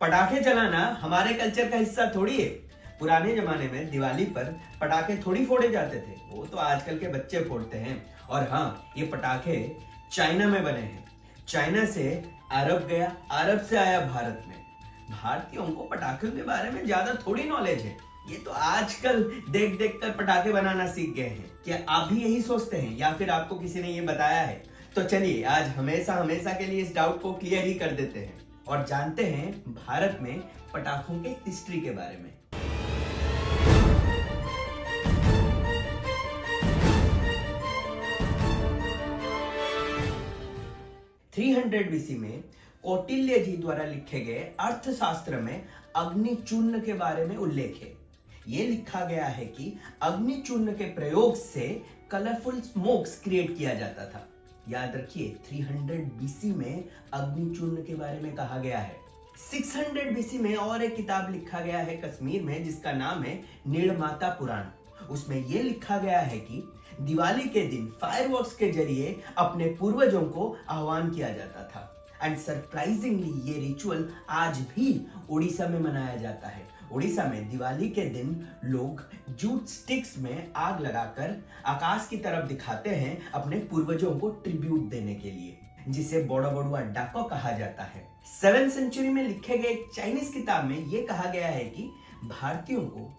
पटाखे चलाना हमारे कल्चर का हिस्सा थोड़ी है। पुराने जमाने में दिवाली पर पटाखे थोड़ी फोड़े जाते थे, वो तो आजकल के बच्चे फोड़ते हैं। और हाँ, ये पटाखे चाइना में बने हैं। चाइना से अरब गया, अरब से आया भारत में। भारतीयों को पटाखों के बारे में ज्यादा थोड़ी नॉलेज है। ये तो आजकल देख देख कर पटाखे बनाना सीख गए हैं। क्या आप भी यही सोचते हैं या फिर आपको किसी ने ये बताया है? तो चलिए आज हमेशा हमेशा के लिए इस डाउट को क्लियर ही कर देते हैं और जानते हैं भारत में पटाखों के हिस्ट्री के बारे में। 300 बीसी में कौटिल्य जी द्वारा लिखे गए अर्थशास्त्र में अग्नि चूर्ण के बारे में उल्लेख है। यह लिखा गया है कि अग्नि चूर्ण के प्रयोग से कलरफुल स्मोक्स क्रिएट किया जाता था। याद रखिए, 300 बीसी में अग्नि चूर्ण के बारे में कहा गया है। 600 बीसी में और एक किताब लिखा गया है कश्मीर में, जिसका नाम है नीलमाता पुराण। उसमें यह लिखा गया है कि दिवाली के दिन फायरवर्क्स के जरिए अपने पूर्वजों को आह्वान किया जाता था। एंड सरप्राइजिंगली ये रिचुअल आज भी उड़ीसा में मनाया जाता है। उड़ीसा में दिवाली के दिन लोग जूट स्टिक्स में आग लगाकर आकाश की तरफ दिखाते हैं अपने पूर्वजों को ट्रिब्यूट देने के लिए, जिसे बोड़ा बड़ुआ डाको कहा जाता है। 7th सेंचुरी में लिखे गए एक चाइनीज किताब में यह कहा गया है कि भारतीयों को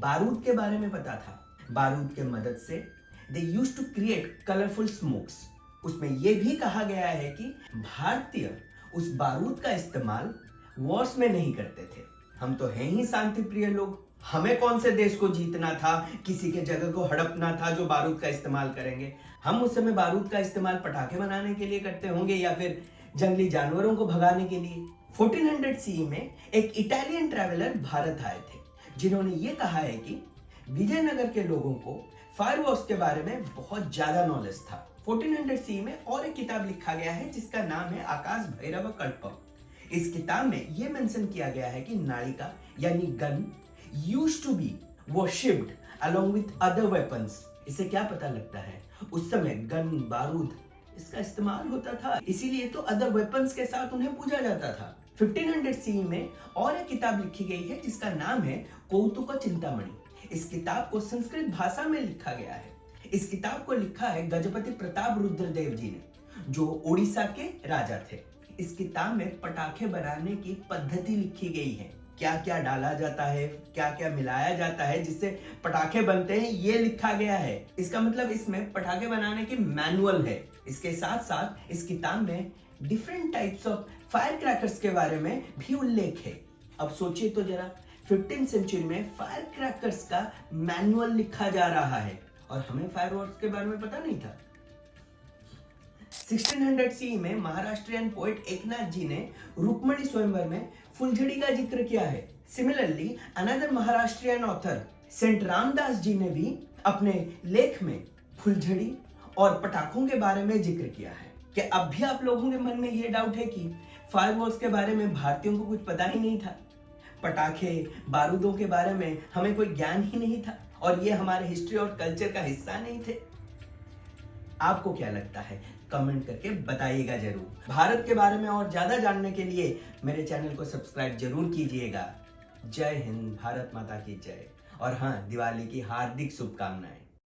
बारूद के बारे में पता था। बारूद के मदद से they used to create colourful smokes. उसमें यह भी कहा गया है कि भारतीय उस बारूद का इस्तेमाल वॉर्स में नहीं करते थे। हम तो हैं ही शांति प्रिय लोग, हमें कौन से देश को जीतना था, किसी के जगह को हड़पना था जो बारूद का इस्तेमाल करेंगे। हम उस समय बारूद का इस्तेमाल पटाखे बनाने के लिए करते होंगे या फिर जंगली जानवरों को भगाने के लिए। 1400 सीई में एक इटालियन ट्रैवलर भारत आए थे, जिन्होंने ये कहा है कि विजयनगर के लोगों को फायरवर्क्स के बारे में बहुत ज्यादा नॉलेज था। 1400 सीई में और एक किताब लिखा गया है जिसका नाम है आकाश भैरव कल्प। इस किताब में यह मेंशन किया गया है कि नालिका यानी gun used to be worshipped along with other weapons. इससे क्या पता लगता है, उस समय गन, बारूद इसका इस्तेमाल होता था, इसीलिए तो अदर वेपन्स के साथ उन्हें पूजा जाता था। 1500 सीई में और एक किताब लिखी गई है जिसका नाम है कौतुक चिंतामणि। इस किताब को संस्कृत भाषा में लिखा गया है। इस किताब को लिखा है गजपति प्रताप रुद्रदेव जी ने, जो उड़ीसा के राजा थे। इस किताब में पटाखे बनाने की पद्धति लिखी गई है, क्या क्या डाला जाता है, क्या क्या मिलाया जाता है जिससे पटाखे बनते हैं, ये लिखा गया है। इसका मतलब इसमें पटाखे बनाने की मैनुअल है। इसके साथ साथ इस किताब में different types of fire crackers के बारे में भी उल्लेख है। अब सोचिए तो जरा, 15th सेंचुरी में फायर क्रैकर्स का मैनुअल लिखा जा रहा है और हमें फायरवर्क्स के बारे में पता नहीं था। 1600 सीई में महाराष्ट्रियन पोएट एकनाथ जी ने रुक्मणी स्वयंवर में फुलझड़ी का जिक्र किया है। Similarly another Maharashtrian author saint Ramdas ji ने भी अपने लेख में फुलझड़ी और पटाखों के बारे में जिक्र किया है। क्या अब भी आप लोगों के मन में ये डाउट है कि फायरवर्क्स के बारे में भारतीयों को कुछ पता ही नहीं था? पटाखे, बारूदों के बारे में हमें कोई ज्ञान ही नहीं था और ये हमारे हिस्ट्री और कल्चर का हिस्सा नहीं थे? आपको क्या लगता है? कमेंट करके बताइएगा जरूर। भारत के बारे में और ज्यादा जानने के लिए मेरे चैनल को सब्सक्राइब जरूर कीजिएगा। जय हिंद, भारत माता की जय। और हाँ, दिवाली की हार्दिक शुभकामनाएं।